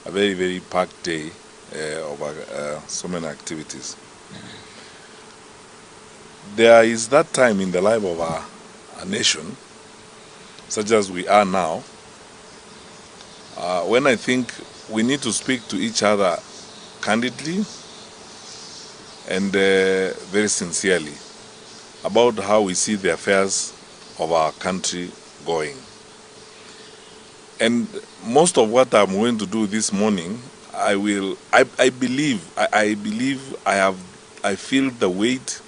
a very, very packed day of so many activities. There is that time in the life of a nation, such as we are now, when I think we need to speak to each other candidly and very sincerely about how we see the affairs of our country going. And most of what I'm going to do this morning, I believe I feel the weight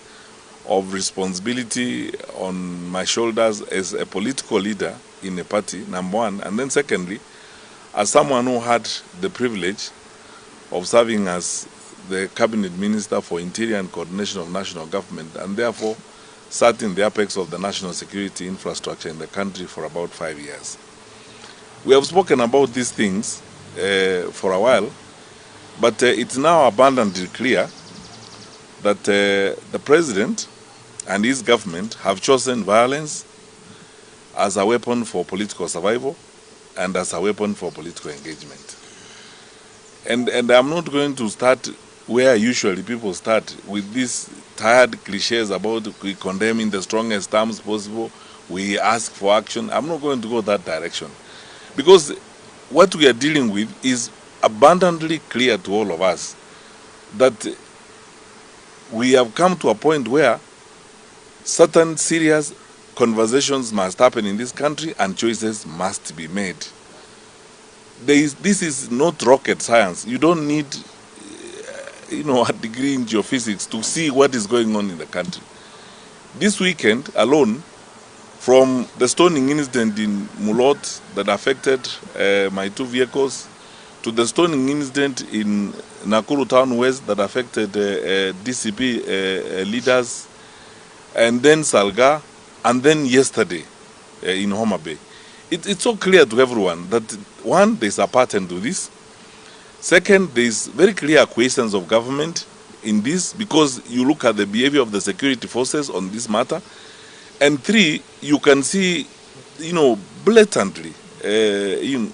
of responsibility on my shoulders as a political leader in a party, number one, and then secondly, as someone who had the privilege of serving as the Cabinet Minister for Interior and Coordination of National Government, and therefore sat in the apex of the national security infrastructure in the country for about 5 years. We have spoken about these things for a while, but it's now abundantly clear that the President and his government have chosen violence as a weapon for political survival and as a weapon for political engagement. And I'm not going to start where usually people start, with these tired cliches about we condemn in the strongest terms possible, we ask for action. I'm not going to go that direction, because what we are dealing with is abundantly clear to all of us that we have come to a point where certain serious conversations must happen in this country and choices must be made. This is not rocket science. You don't need a degree in geophysics to see what is going on in the country. This weekend alone, from the stoning incident in Mulot that affected my 2 vehicles, to the stoning incident in Nakuru Town West that affected DCP leaders, and then Salga, and then yesterday in Homabay. It's so clear to everyone that, one, there's a pattern to this. Second, there's very clear questions of government in this, because you look at the behavior of the security forces on this matter. And three, you can see, blatantly, a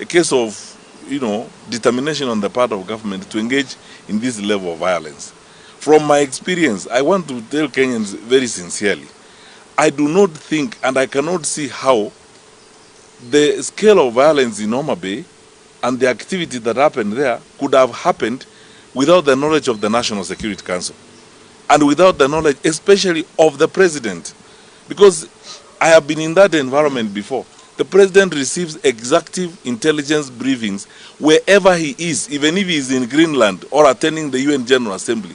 case of, determination on the part of government to engage in this level of violence. From my experience, I want to tell Kenyans very sincerely, I do not think, and I cannot see how the scale of violence in Homabay and the activity that happened there could have happened without the knowledge of the National Security Council, and without the knowledge especially of the President, because I have been in that environment before. The President receives executive intelligence briefings wherever he is, even if he is in Greenland or attending the UN General Assembly.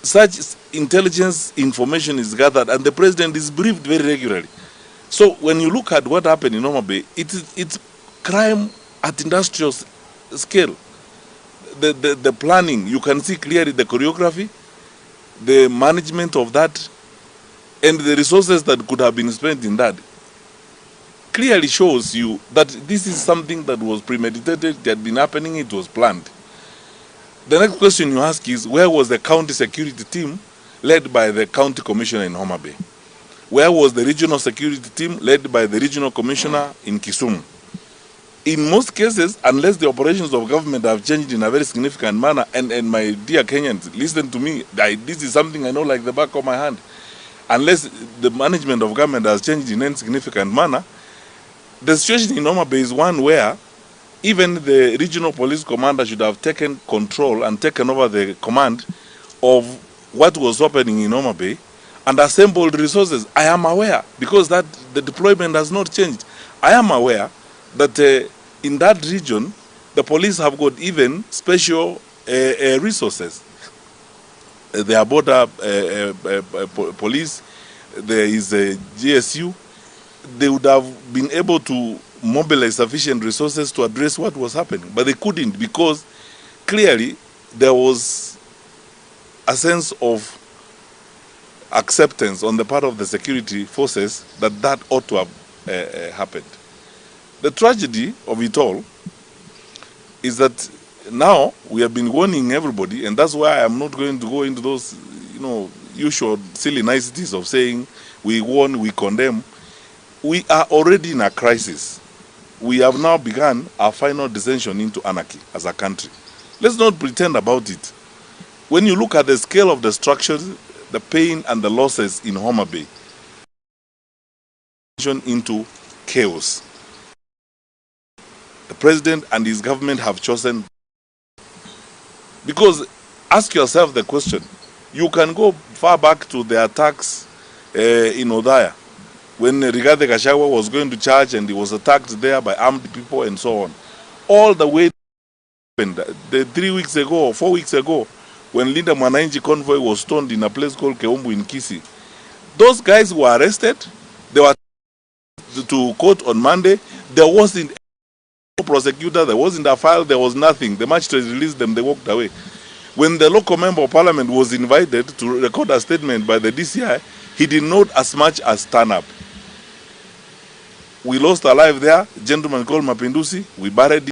Such intelligence information is gathered and the President is briefed very regularly. So when you look at what happened in Homabay, it's crime at industrial scale. The planning, you can see clearly the choreography, the management of that, and the resources that could have been spent in that clearly shows you that this is something that was premeditated, it had been happening, it was planned. The next question you ask is, where was the county security team led by the county commissioner in Homabay? Where was the regional security team led by the regional commissioner in Kisumu? In most cases, unless the operations of government have changed in a very significant manner, and my dear Kenyans, listen to me, this is something I know like the back of my hand. Unless the management of government has changed in any significant manner, the situation in Homabay is one where even the regional police commander should have taken control and taken over the command of what was happening in Homabay and assembled resources. I am aware, because that the deployment has not changed. I am aware that in that region, the police have got even special resources. There are border police, there is a GSU. They would have been able to mobilize sufficient resources to address what was happening, but they couldn't, because clearly there was a sense of acceptance on the part of the security forces that ought to have happened. The tragedy of it all is that now we have been warning everybody, and that's why I'm not going to go into those, usual silly niceties of saying we warn, we condemn. We are already in a crisis. we have now begun our final descension into anarchy as a country. Let's not pretend about it. When you look at the scale of destruction, the pain and the losses in Homabay, into chaos. The president and his government have chosen, because ask yourself the question, you can go far back to the attacks in Odaya, when Rigathi Gachagua was going to church and he was attacked there by armed people and so on. All the way the 3 weeks ago or 4 weeks ago, when Linda Mwananchi convoy was stoned in a place called Keumbu in Kisii. Those guys were arrested, they were to court on Monday. There wasn't a prosecutor, there wasn't a file, there was nothing. The magistrate released them, they walked away. When the local member of parliament was invited to record a statement by the DCI, he did not as much as stand up. We lost our life there, a gentleman called Mapinduzi, we buried